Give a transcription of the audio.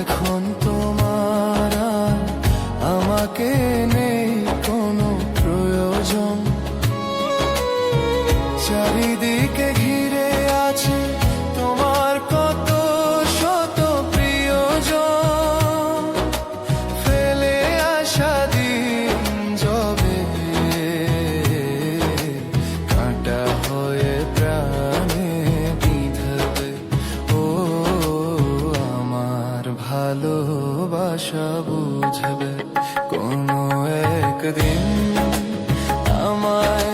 এখন তোমার আর আমাকে নেই কোনো প্রয়োজন। চারিদিকে ঘিরে আছে তোমার কত শত প্রিয়জন। ফেলে আসা দিন যবে কাঁটা হয়ে প্রাণে বিঁধবে। ও আমার ভালোবাসা বুঝবে কোনো একদিন, আমায়